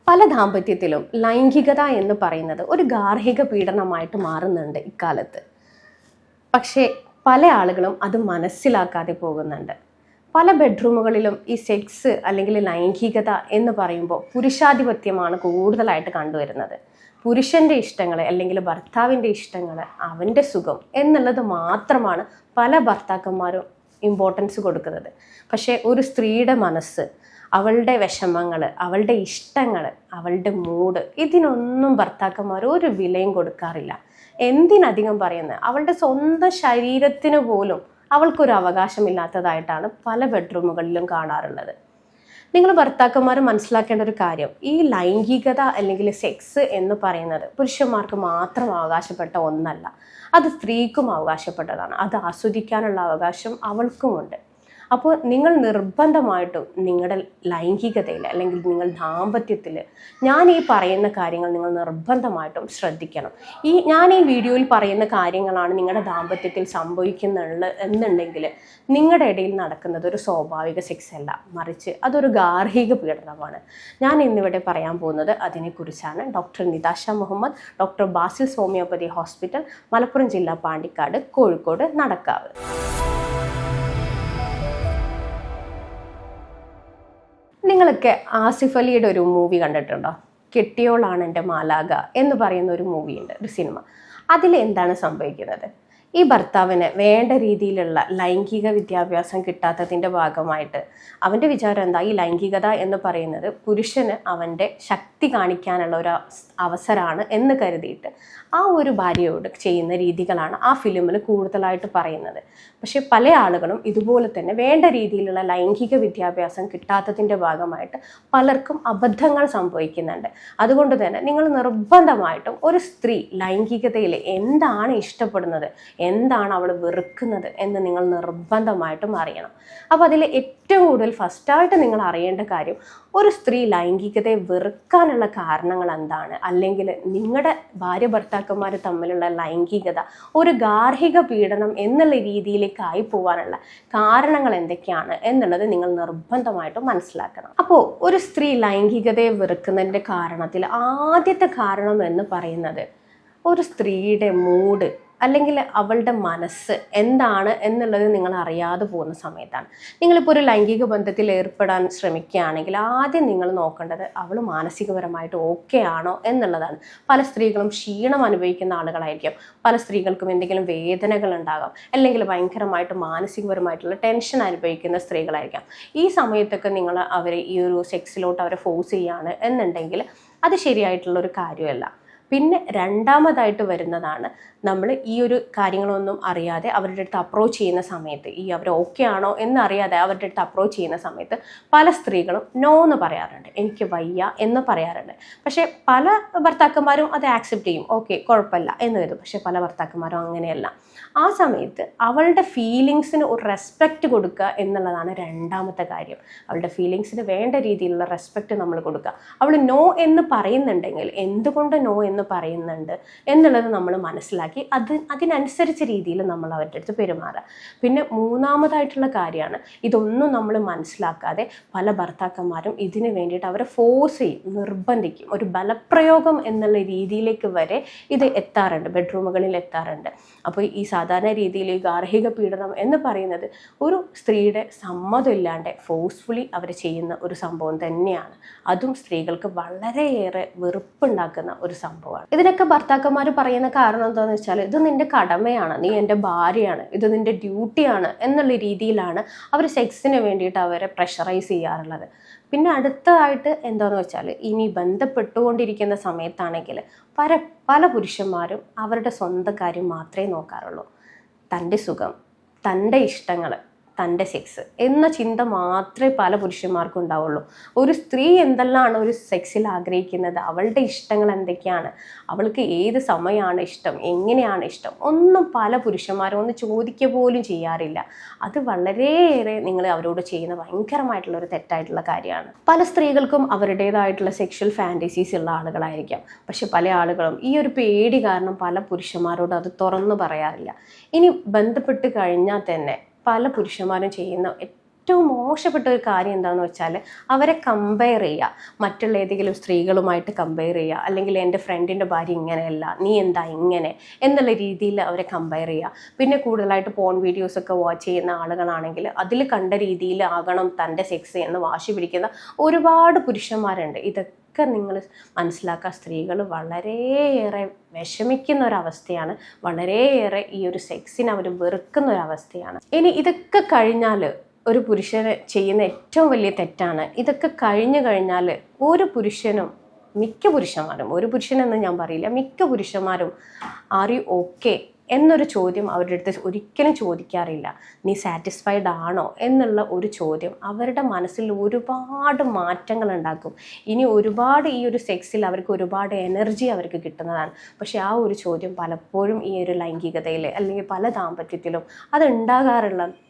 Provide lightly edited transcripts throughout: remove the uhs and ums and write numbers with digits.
പല ദാമ്പത്യത്തിലും ലൈംഗികത എന്ന് പറയുന്നത് ഒരു ഗാർഹിക പീഡനമായിട്ട് മാറുന്നുണ്ട് ഇക്കാലത്ത്. പക്ഷേ പല ആളുകളും അത് മനസ്സിലാക്കാതെ പോകുന്നുണ്ട്. പല ബെഡ്റൂമുകളിലും ഈ സെക്സ് അല്ലെങ്കിൽ ലൈംഗികത എന്ന് പറയുമ്പോൾ പുരുഷാധിപത്യമാണ് കൂടുതലായിട്ട് കണ്ടുവരുന്നത്. പുരുഷൻ്റെ ഇഷ്ടങ്ങൾ അല്ലെങ്കിൽ ഭർത്താവിൻ്റെ ഇഷ്ടങ്ങൾ, അവൻ്റെ സുഖം എന്നുള്ളത് മാത്രമാണ് പല ഭർത്താക്കന്മാരും ഇമ്പോർട്ടൻസ് കൊടുക്കുന്നത്. പക്ഷേ ഒരു സ്ത്രീയുടെ മനസ്സ്, അവളുടെ വിഷമങ്ങൾ, അവളുടെ ഇഷ്ടങ്ങൾ, അവളുടെ മൂഡ്, ഇതിനൊന്നും ഭർത്താക്കന്മാർ ഒരു വിലയും കൊടുക്കാറില്ല. എന്തിനധികം പറയുന്നത്, അവളുടെ സ്വന്തം ശരീരത്തിന് പോലും അവൾക്കൊരു അവകാശമില്ലാത്തതായിട്ടാണ് പല ബെഡ്റൂമുകളിലും കാണാറുള്ളത്. നിങ്ങൾ ഭർത്താക്കന്മാർ മനസ്സിലാക്കേണ്ട ഒരു കാര്യം, ഈ ലൈംഗികത അല്ലെങ്കിൽ സെക്സ് എന്ന് പറയുന്നത് പുരുഷന്മാർക്ക് മാത്രം അവകാശപ്പെട്ട ഒന്നല്ല. അത് സ്ത്രീക്കും അവകാശപ്പെട്ടതാണ്. അത് ആസ്വദിക്കാനുള്ള അവകാശം അവൾക്കുമുണ്ട്. അപ്പോൾ നിങ്ങൾ നിർബന്ധമായിട്ടും നിങ്ങളുടെ ലൈംഗികതയിൽ അല്ലെങ്കിൽ നിങ്ങൾ ദാമ്പത്യത്തിൽ ഞാൻ ഈ പറയുന്ന കാര്യങ്ങൾ നിങ്ങൾ നിർബന്ധമായിട്ടും ശ്രദ്ധിക്കണം. ഞാൻ ഈ വീഡിയോയിൽ പറയുന്ന കാര്യങ്ങളാണ് നിങ്ങളുടെ ദാമ്പത്യത്തിൽ എന്നുണ്ടെങ്കിൽ നിങ്ങളുടെ ഇടയിൽ നടക്കുന്നത് ഒരു സ്വാഭാവിക സെക്സ് അല്ല, മറിച്ച് അതൊരു ഗാർഹിക പീഡനമാണ്. ഞാൻ ഇന്നിവിടെ പറയാൻ പോകുന്നത് അതിനെക്കുറിച്ചാണ്. Doctor Nitasha Muhammad, doctor Basil homeopathy hospital, Malappuram ജില്ല, പാണ്ടിക്കാട്, കോഴിക്കോട്, നടക്കാവ്. നിങ്ങളൊക്കെ ആസിഫ് അലിയുടെ ഒരു മൂവി കണ്ടിട്ടുണ്ടോ? കെട്ടിയോളാണ് എൻ്റെ മാലാക എന്ന് പറയുന്ന ഒരു മൂവിയുണ്ട്, ഒരു സിനിമ. അതിൽ എന്താണ് സംഭവിക്കുന്നത്? ഈ ഭർത്താവിന് വേണ്ട രീതിയിലുള്ള ലൈംഗിക വിദ്യാഭ്യാസം കിട്ടാത്തതിൻ്റെ ഭാഗമായിട്ട് അവൻ്റെ വിചാരം എന്താ, ഈ ലൈംഗികത എന്ന് പറയുന്നത് പുരുഷന് അവൻ്റെ ശക്തി കാണിക്കാനുള്ള ഒരു അവസരമാണ് എന്ന് കരുതിയിട്ട് ആ ഒരു ഭാര്യയോട് ചെയ്യുന്ന രീതികളാണ് ആ ഫിലിമിൽ കൂടുതലായിട്ട് പറയുന്നത്. പക്ഷെ പല ആളുകളും ഇതുപോലെ തന്നെ വേണ്ട രീതിയിലുള്ള ലൈംഗിക വിദ്യാഭ്യാസം കിട്ടാത്തതിൻ്റെ ഭാഗമായിട്ട് പലർക്കും അബദ്ധങ്ങൾ സംഭവിക്കുന്നുണ്ട്. അതുകൊണ്ട് തന്നെ നിങ്ങൾ നിർബന്ധമായിട്ടും ഒരു സ്ത്രീ ലൈംഗികതയിൽ എന്താണ് ഇഷ്ടപ്പെടുന്നത്, എന്താണ് അവൾ വെറുക്കുന്നത് എന്ന് നിങ്ങൾ നിർബന്ധമായിട്ടും അറിയണം. അപ്പോൾ അതിൽ ഏറ്റവും കൂടുതൽ ഫസ്റ്റായിട്ട് നിങ്ങൾ അറിയേണ്ട കാര്യം, ഒരു സ്ത്രീ ലൈംഗികതയെ വെറുക്കാനുള്ള കാരണങ്ങൾ എന്താണ്, അല്ലെങ്കിൽ നിങ്ങളുടെ ഭാര്യ ഭർത്താക്കന്മാർ തമ്മിലുള്ള ലൈംഗികത ഒരു ഗാർഹിക പീഡനം എന്നുള്ള രീതിയിലേക്കായി പോകാനുള്ള കാരണങ്ങൾ എന്തൊക്കെയാണ് എന്നുള്ളത് നിങ്ങൾ നിർബന്ധമായിട്ടും മനസ്സിലാക്കണം. അപ്പോൾ ഒരു സ്ത്രീ ലൈംഗികതയെ വെറുക്കുന്നതിൻ്റെ കാരണത്തിൽ ആദ്യത്തെ കാരണം എന്ന് പറയുന്നത് ഒരു സ്ത്രീയുടെ മൂഡ് അല്ലെങ്കിൽ അവളുടെ മനസ്സ് എന്താണ് എന്നുള്ളത് നിങ്ങൾ അറിയാതെ പോകുന്ന സമയത്താണ്. നിങ്ങളിപ്പോൾ ഒരു ലൈംഗിക ബന്ധത്തിൽ ഏർപ്പെടാൻ ശ്രമിക്കുകയാണെങ്കിൽ ആദ്യം നിങ്ങൾ നോക്കേണ്ടത് അവൾ മാനസികപരമായിട്ട് ഓക്കെ ആണോ എന്നുള്ളതാണ്. പല സ്ത്രീകളും ക്ഷീണം അനുഭവിക്കുന്ന ആളുകളായിരിക്കും. പല സ്ത്രീകൾക്കും എന്തെങ്കിലും വേദനകൾ ഉണ്ടാകാം, അല്ലെങ്കിൽ ഭയങ്കരമായിട്ട് മാനസികപരമായിട്ടുള്ള ടെൻഷൻ അനുഭവിക്കുന്ന സ്ത്രീകളായിരിക്കാം. ഈ സമയത്തൊക്കെ നിങ്ങൾ അവരെ ഈ ഒരു സെക്സിലോട്ട് അവരെ ഫോഴ്സ് ചെയ്യുകയാണ് എന്നുണ്ടെങ്കിൽ അത് ശരിയായിട്ടുള്ളൊരു കാര്യമല്ല. പിന്നെ രണ്ടാമതായിട്ട് വരുന്നതാണ്, നമ്മൾ ഈ ഒരു കാര്യങ്ങളൊന്നും അറിയാതെ അവരുടെ അടുത്ത് അപ്രോച്ച് ചെയ്യുന്ന സമയത്ത്, അവർ ഓക്കെ ആണോ എന്നറിയാതെ അവരുടെ അടുത്ത് അപ്രോച്ച് ചെയ്യുന്ന സമയത്ത് പല സ്ത്രീകളും നോ എന്ന് പറയാറുണ്ട്, എനിക്ക് വയ്യ എന്ന് പറയാറുണ്ട്. പക്ഷേ പല ഭർത്താക്കന്മാരും അത് ആക്സെപ്റ്റ് ചെയ്യും, ഓക്കെ കുഴപ്പമില്ല എന്ന് വരും. പക്ഷേ പല ഭർത്താക്കന്മാരും അങ്ങനെയല്ല. ആ സമയത്ത് അവളുടെ ഫീലിങ്സിന് ഒരു റെസ്പെക്റ്റ് കൊടുക്കുക എന്നുള്ളതാണ് രണ്ടാമത്തെ കാര്യം. അവളുടെ ഫീലിങ്സിന് വേണ്ട രീതിയിലുള്ള റെസ്പെക്റ്റ് നമ്മൾ കൊടുക്കുക. അവൾ നോ എന്ന് പറയുന്നുണ്ടെങ്കിൽ എന്തുകൊണ്ട് നോ എന്ന് പറയുന്നുണ്ട് എന്നുള്ളത് നമ്മൾ മനസ്സിലാക്കി അതിനനുസരിച്ച രീതിയിൽ നമ്മൾ അവരുടെ അടുത്ത് പെരുമാറുക. പിന്നെ മൂന്നാമതായിട്ടുള്ള കാര്യമാണ്, ഇതൊന്നും നമ്മൾ മനസ്സിലാക്കാതെ പല ഭർത്താക്കന്മാരും ഇതിന് വേണ്ടിയിട്ട് അവരെ ഫോഴ്സ് ചെയ്യും, നിർബന്ധിക്കും. ഒരു ബലപ്രയോഗം എന്നുള്ള രീതിയിലേക്ക് വരെ ഇത് എത്താറുണ്ട്, ബെഡ്റൂമുകളിൽ എത്താറുണ്ട്. അപ്പോൾ ഈ സാധാരണ രീതിയിൽ ഈ ഗാർഹിക പീഡനം എന്ന് പറയുന്നത് ഒരു സ്ത്രീയുടെ സമ്മതം ഇല്ലാണ്ട് ഫോഴ്സ്ഫുള്ളി അവർ ചെയ്യുന്ന ഒരു സംഭവം തന്നെയാണ്. അതും സ്ത്രീകൾക്ക് വളരെയേറെ വെറുപ്പുണ്ടാക്കുന്ന ഒരു സംഭവമാണ്. ഇതിനൊക്കെ ഭർത്താക്കന്മാർ പറയുന്ന കാരണം എന്താണെന്ന് വെച്ചാൽ, ഇത് നിന്റെ കടമയാണ്, നീ എൻ്റെ ഭാര്യയാണ്, ഇത് നിന്റെ ഡ്യൂട്ടിയാണ് എന്നുള്ള രീതിയിലാണ് അവർ സെക്സിന് വേണ്ടിയിട്ട് അവരെ പ്രഷറൈസ് ചെയ്യാറുള്ളത്. പിന്നെ അടുത്തതായിട്ട് എന്താണെന്ന് വെച്ചാൽ, ഇനി ബന്ധപ്പെട്ടുകൊണ്ടിരിക്കുന്ന സമയത്താണെങ്കിൽ പല പുരുഷന്മാരും അവരുടെ സ്വന്തം കാര്യം മാത്രമേ നോക്കാറുള്ളൂ. തൻ്റെ സുഖം, തൻ്റെ ഇഷ്ടങ്ങൾ, തൻ്റെ സെക്സ് എന്ന ചിന്ത മാത്രമേ പല പുരുഷന്മാർക്കും ഉണ്ടാവുള്ളൂ. ഒരു സ്ത്രീ എന്തെല്ലാമാണ് ഒരു സെക്സിൽ ആഗ്രഹിക്കുന്നത്, അവളുടെ ഇഷ്ടങ്ങൾ എന്തൊക്കെയാണ്, അവൾക്ക് ഏത് സമയമാണ് ഇഷ്ടം, എങ്ങനെയാണ് ഇഷ്ടം, ഒന്നും പല പുരുഷന്മാരും ഒന്ന് ചോദിക്കുക പോലും ചെയ്യാറില്ല. അത് വളരെയേറെ നിങ്ങൾ അവരോട് ചെയ്യുന്ന ഭയങ്കരമായിട്ടുള്ള ഒരു തെറ്റായിട്ടുള്ള കാര്യമാണ്. പല സ്ത്രീകൾക്കും അവരുടേതായിട്ടുള്ള സെക്ഷൽ ഫാൻറ്റസീസ് ഉള്ള ആളുകളായിരിക്കാം. പക്ഷെ പല ആളുകളും ഈ ഒരു പേടി കാരണം പല പുരുഷന്മാരോട് അത് തുറന്നു പറയാറില്ല. ഇനി ബന്ധപ്പെട്ട് കഴിഞ്ഞാൽ തന്നെ പല പുരുഷന്മാരും ചെയ്യുന്ന ഏറ്റവും മോശപ്പെട്ട ഒരു കാര്യം എന്താണെന്ന് വെച്ചാൽ അവരെ കമ്പയർ ചെയ്യുക, മറ്റുള്ള ഏതെങ്കിലും സ്ത്രീകളുമായിട്ട് കമ്പയർ ചെയ്യുക, അല്ലെങ്കിൽ എൻ്റെ ഫ്രണ്ടിൻ്റെ ഭാര്യ ഇങ്ങനെയല്ല, നീ എന്താ ഇങ്ങനെ എന്നുള്ള രീതിയിൽ അവരെ കമ്പയർ ചെയ്യുക. പിന്നെ കൂടുതലായിട്ട് പോൺ വീഡിയോസൊക്കെ വാച്ച് ചെയ്യുന്ന ആളുകളാണെങ്കിൽ അതിൽ കണ്ട രീതിയിൽ ആകണം തൻ്റെ സെക്സ് എന്ന് വാശി പിടിക്കുന്ന ഒരുപാട് പുരുഷന്മാരുണ്ട്. ഇതൊക്കെ നിങ്ങൾ മനസ്സിലാക്കുക, സ്ത്രീകൾ വളരെയേറെ വിഷമിക്കുന്ന ഒരവസ്ഥയാണ്, വളരെയേറെ ഈ ഒരു സെക്സിനെ അവർ വെറുക്കുന്ന ഒരവസ്ഥയാണ്. ഇനി ഇതൊക്കെ കഴിഞ്ഞാൽ ഒരു പുരുഷന് ചെയ്യുന്ന ഏറ്റവും വലിയ തെറ്റാണ്, ഇതൊക്കെ കഴിഞ്ഞു കഴിഞ്ഞാൽ ഒരു പുരുഷനും, മിക്ക പുരുഷന്മാരും, ഒരു പുരുഷനെന്ന് ഞാൻ പറയില്ല, മിക്ക പുരുഷന്മാരും ആർ യു ഓക്കെ എന്നൊരു ചോദ്യം അവരുടെ അടുത്ത് ഒരിക്കലും ചോദിക്കാറില്ല. നീ സാറ്റിസ്ഫൈഡ് ആണോ എന്നുള്ള ഒരു ചോദ്യം അവരുടെ മനസ്സിൽ ഒരുപാട് മാറ്റങ്ങൾ ഉണ്ടാക്കും. ഇനി ഒരുപാട് ഈ ഒരു സെക്സിൽ അവർക്ക് ഒരുപാട് എനർജി അവർക്ക് കിട്ടുന്നതാണ്. പക്ഷെ ആ ഒരു ചോദ്യം പലപ്പോഴും ഈ ഒരു ലൈംഗികതയിൽ അല്ലെങ്കിൽ പല ദാമ്പത്യത്തിലും അത്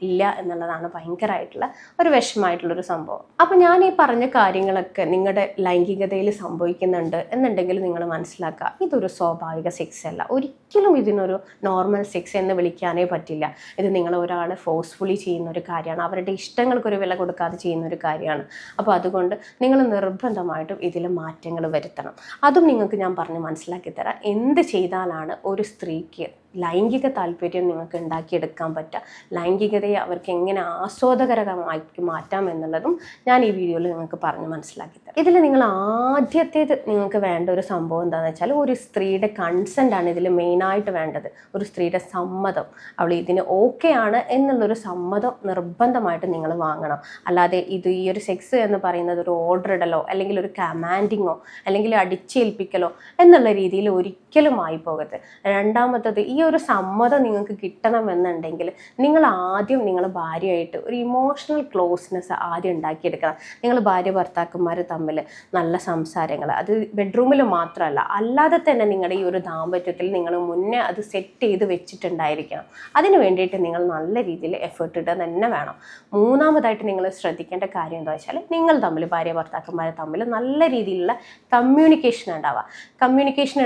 ഇല്ല എന്നുള്ളതാണ് ഭയങ്കരമായിട്ടുള്ള ഒരു വിഷമമായിട്ടുള്ളൊരു സംഭവം. അപ്പം ഞാൻ ഈ പറഞ്ഞ കാര്യങ്ങളൊക്കെ നിങ്ങളുടെ ലൈംഗികതയിൽ സംഭവിക്കുന്നുണ്ട് എന്നുണ്ടെങ്കിൽ നിങ്ങൾ മനസ്സിലാക്കുക, ഇതൊരു സ്വാഭാവിക സെക്സ് അല്ല. ഒരിക്കലും ഇതിനൊരു നോർമൽ സെക്സ് എന്ന് വിളിക്കാനേ പറ്റില്ല. ഇത് നിങ്ങൾ ഒരാളെ ഫോഴ്സ്ഫുള്ളി ചെയ്യുന്ന ഒരു കാര്യമാണ്, അവരുടെ ഇഷ്ടങ്ങൾക്കൊരു വില കൊടുക്കാതെ ചെയ്യുന്ന ഒരു കാര്യമാണ്. അപ്പോൾ അതുകൊണ്ട് നിങ്ങൾ നിർബന്ധമായിട്ടും ഇതിൽ മാറ്റങ്ങൾ വരുത്തണം. അതും നിങ്ങൾക്ക് ഞാൻ പറഞ്ഞ് മനസ്സിലാക്കി തരാം. എന്ത് ചെയ്താലാണ് ഒരു സ്ത്രീക്ക് ലൈംഗിക താല്പര്യം നിങ്ങൾക്ക് ഉണ്ടാക്കിയെടുക്കാൻ പറ്റുക, ലൈംഗികതയെ അവർക്ക് എങ്ങനെ ആസ്വാദകരമാക്കി മാറ്റാം എന്നുള്ളതും ഞാൻ ഈ വീഡിയോയിൽ നിങ്ങൾക്ക് പറഞ്ഞ് മനസ്സിലാക്കി തരാം. ഇതിൽ നിങ്ങൾ ആദ്യത്തേത് നിങ്ങൾക്ക് വേണ്ട ഒരു സംഭവം എന്താണെന്ന് വെച്ചാൽ ഒരു സ്ത്രീയുടെ കൺസെൻ്റ് ആണ് ഇതിൽ മെയിനായിട്ട് വേണ്ടത്. ഒരു സ്ത്രീയുടെ സമ്മതം, അവൾ ഇതിന് ഓക്കെ ആണ് എന്നുള്ളൊരു സമ്മതം നിർബന്ധമായിട്ട് നിങ്ങൾ വാങ്ങണം. അല്ലാതെ ഈ ഒരു സെക്സ് എന്ന് പറയുന്നത് ഒരു ഓർഡർ ഇടലോ അല്ലെങ്കിൽ ഒരു കമാൻഡിങ്ങോ അല്ലെങ്കിൽ അടിച്ചേൽപ്പിക്കലോ എന്നുള്ള രീതിയിൽ ഒരിക്കലും ആയി പോകരുത്. രണ്ടാമത്തത്, ഈ ഒരു സമ്മതം നിങ്ങൾക്ക് കിട്ടണമെന്നുണ്ടെങ്കിൽ നിങ്ങൾ ആദ്യം നിങ്ങളുടെ ഭാര്യയായിട്ട് ഒരു ഇമോഷണൽ ക്ലോസ്നെസ് ആദ്യം ഉണ്ടാക്കിയെടുക്കണം. നിങ്ങൾ ഭാര്യ ഭർത്താക്കന്മാർ തമ്മിൽ നല്ല സംസാരങ്ങൾ, അത് ബെഡ്റൂമിൽ മാത്രമല്ല അല്ലാതെ തന്നെ നിങ്ങളുടെ ഈ ഒരു ദാമ്പത്യത്തിൽ നിങ്ങൾ മുന്നേ അത് സെറ്റ് ചെയ്ത് വെച്ചിട്ടുണ്ടായിരിക്കണം. അതിന് വേണ്ടിയിട്ട് നിങ്ങൾ നല്ല രീതിയിൽ എഫേർട്ട് ഇടുക തന്നെ വേണം. മൂന്നാമതായിട്ട് നിങ്ങൾ ശ്രദ്ധിക്കേണ്ട കാര്യം എന്താ വെച്ചാൽ നിങ്ങൾ തമ്മിൽ, ഭാര്യ ഭർത്താക്കന്മാർ തമ്മിൽ നല്ല രീതിയിലുള്ള കമ്മ്യൂണിക്കേഷൻ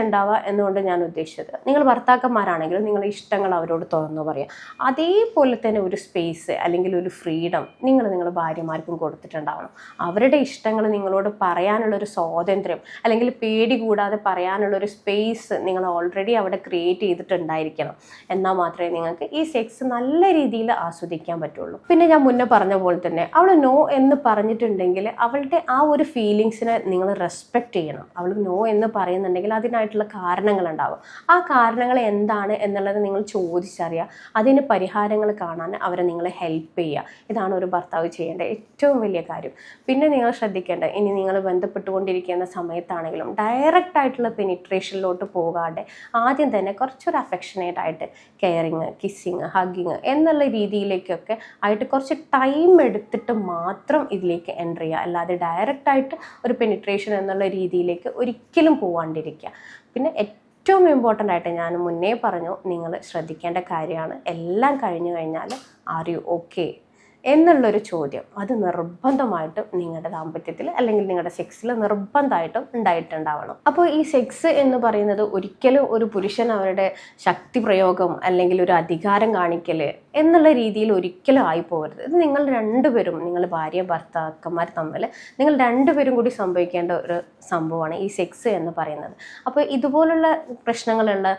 ഉണ്ടാവുക എന്നുകൊണ്ട് ഞാൻ ഉദ്ദേശിച്ചത്, നിങ്ങൾ ഭർത്താക്കന്മാരാണെങ്കിൽ നിങ്ങളുടെ ഇഷ്ടങ്ങൾ അവരോട് തുറന്നു പറയാം. അതേപോലെ തന്നെ ഒരു സ്പേസ് അല്ലെങ്കിൽ ഒരു ഫ്രീഡം നിങ്ങളുടെ ഭാര്യമാർക്കും കൊടുത്തിട്ടുണ്ടാവണം. അവരുടെ ഇഷ്ടങ്ങൾ നിങ്ങളോട് പറയാനുള്ളൊരു സ്വാതന്ത്ര്യം അല്ലെങ്കിൽ പേടി കൂടാതെ പറയാനുള്ളൊരു സ്പേസ് നിങ്ങൾ ഓൾറെഡി അവിടെ ക്രിയേറ്റ് ചെയ്തിട്ടുണ്ടായിരിക്കണം. എന്നാൽ മാത്രമേ നിങ്ങൾക്ക് ഈ സെക്സ് നല്ല രീതിയിൽ ആസ്വദിക്കാൻ പറ്റുള്ളൂ. പിന്നെ ഞാൻ മുന്നേ പറഞ്ഞ പോലെ തന്നെ അവൾ നോ എന്ന് പറഞ്ഞിട്ടുണ്ടെങ്കിൽ അവളുടെ ആ ഒരു ഫീലിങ്സിനെ നിങ്ങൾ റെസ്പെക്റ്റ് ചെയ്യണം. അവൾ നോ എന്ന് പറയുന്നുണ്ടെങ്കിൽ അതിനായിട്ടുള്ള കാരണങ്ങൾ ഉണ്ടാവും. ആ കാരണങ്ങൾ എന്താണ് എന്നുള്ളത് നിങ്ങൾ ചോദിച്ചറിയുക, അതിന് പരിഹാരങ്ങൾ കാണാൻ അവരെ നിങ്ങൾ ഹെൽപ്പ് ചെയ്യുക. ഇതാണ് ഒരു ഭർത്താവ് ചെയ്യേണ്ട ഏറ്റവും വലിയ കാര്യം. പിന്നെ നിങ്ങൾ ശ്രദ്ധിക്കേണ്ടത്, ഇനി നിങ്ങൾ ബന്ധപ്പെട്ടുകൊണ്ടിരിക്കുന്ന സമയത്താണെങ്കിലും ഡയറക്റ്റ് ആയിട്ടുള്ള പെനിട്രേഷനിലോട്ട് പോകാതെ ആദ്യം തന്നെ കുറച്ചൊരു അഫെക്ഷനേറ്റ് ആയിട്ട് കെയറിങ്, കിസ്സിങ്, ഹഗ്ഗിങ് എന്നുള്ള രീതിയിലേക്കൊക്കെ ആയിട്ട് കുറച്ച് ടൈം എടുത്തിട്ട് മാത്രം ഇതിലേക്ക് എൻ്റർ ചെയ്യുക. അല്ലാതെ ഡയറക്റ്റായിട്ട് ഒരു പെനിട്രേഷൻ എന്നുള്ള രീതിയിലേക്ക് ഒരിക്കലും പോവാണ്ടിരിക്കുക. പിന്നെ ഏറ്റവും ഇമ്പോർട്ടൻ്റ് ആയിട്ട് ഞാൻ മുന്നേ പറഞ്ഞു, നിങ്ങൾ ശ്രദ്ധിക്കേണ്ട കാര്യമാണ്, എല്ലാം കഴിഞ്ഞു കഴിഞ്ഞാൽ ആർ യു ഓക്കെ എന്നുള്ളൊരു ചോദ്യം അത് നിർബന്ധമായിട്ടും നിങ്ങളുടെ ദാമ്പത്യത്തിൽ അല്ലെങ്കിൽ നിങ്ങളുടെ സെക്സിൽ നിർബന്ധമായിട്ടും ഉണ്ടായിട്ടുണ്ടാവണം. അപ്പോൾ ഈ സെക്സ് എന്ന് പറയുന്നത് ഒരിക്കലും ഒരു പുരുഷൻ അവരുടെ ശക്തി പ്രയോഗം അല്ലെങ്കിൽ ഒരു അധികാരം കാണിക്കൽ എന്നുള്ള രീതിയിൽ ഒരിക്കലും ആയി പോകരുത്. ഇത് നിങ്ങൾ രണ്ടുപേരും, നിങ്ങൾ ഭാര്യ ഭർത്താക്കന്മാർ തമ്മിൽ നിങ്ങൾ രണ്ടുപേരും കൂടി സംഭവിക്കേണ്ട ഒരു സംഭവമാണ് ഈ സെക്സ് എന്ന് പറയുന്നത്. അപ്പോൾ ഇതുപോലുള്ള പ്രശ്നങ്ങളുള്ള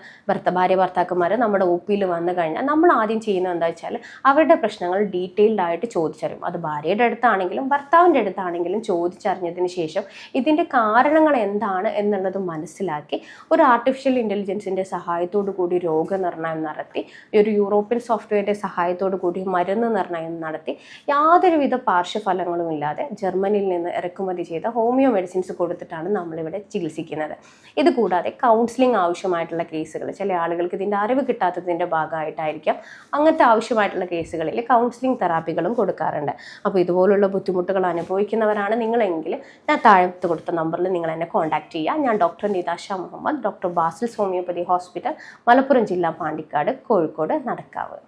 ഭാര്യ ഭർത്താക്കന്മാർ നമ്മുടെ ഒപ്പിയിൽ വന്നു കഴിഞ്ഞാൽ നമ്മൾ ആദ്യം ചെയ്യുന്നത് എന്താ വെച്ചാൽ അവരുടെ പ്രശ്നങ്ങൾ ഡീറ്റെയിൽഡ് ആയിട്ട് ചോദിച്ചറിയും. അത് ഭാര്യയുടെ അടുത്താണെങ്കിലും ഭർത്താവിൻ്റെ അടുത്താണെങ്കിലും ചോദിച്ചറിഞ്ഞതിന് ശേഷം ഇതിൻ്റെ കാരണങ്ങൾ എന്താണ് എന്നുള്ളത് മനസ്സിലാക്കി ഒരു ആർട്ടിഫിഷ്യൽ ഇൻ്റലിജൻസിൻ്റെ സഹായത്തോടു കൂടി രോഗനിർണയം നടത്തി, ഒരു യൂറോപ്യൻ സോഫ്റ്റ്വെയറിൻ്റെ സഹായത്തോടു കൂടി മരുന്ന് നിർണയം നടത്തി യാതൊരുവിധ പാർശ്വഫലങ്ങളും ഇല്ലാതെ ജർമ്മനിയിൽ നിന്ന് ഇറക്കുമതി ചെയ്ത ഹോമിയോ മെഡിസിൻസ് കൊടുത്തിട്ടാണ് നമ്മളിവിടെ ചികിത്സിക്കുന്നത്. ഇത് കൂടാതെ കൗൺസിലിംഗ് ആവശ്യമായിട്ടുള്ള കേസുകൾ, ചില ആളുകൾക്ക് ഇതിൻ്റെ അറിവ് കിട്ടാത്തതിൻ്റെ ഭാഗമായിട്ടായിരിക്കാം അങ്ങനത്തെ ആവശ്യമായിട്ടുള്ള കേസുകളിൽ കൗൺസിലിംഗ് തെറാപ്പികളും കൊടുക്കാറുണ്ട്. അപ്പോൾ ഇതുപോലുള്ള ബുദ്ധിമുട്ടുകൾ അനുഭവിക്കുന്നവരാണ് നിങ്ങളെങ്കിൽ ഞാൻ താഴത്ത് കൊടുത്ത നമ്പറിൽ നിങ്ങൾ എന്നെ കോൺടാക്ട് ചെയ്യുക. ഞാൻ doctor Nitasha Muhammad, doctor Basil's homeopathy hospital, Malappuram ജില്ല, പാണ്ടിക്കാട്, കോഴിക്കോട്, നടക്കാവ്.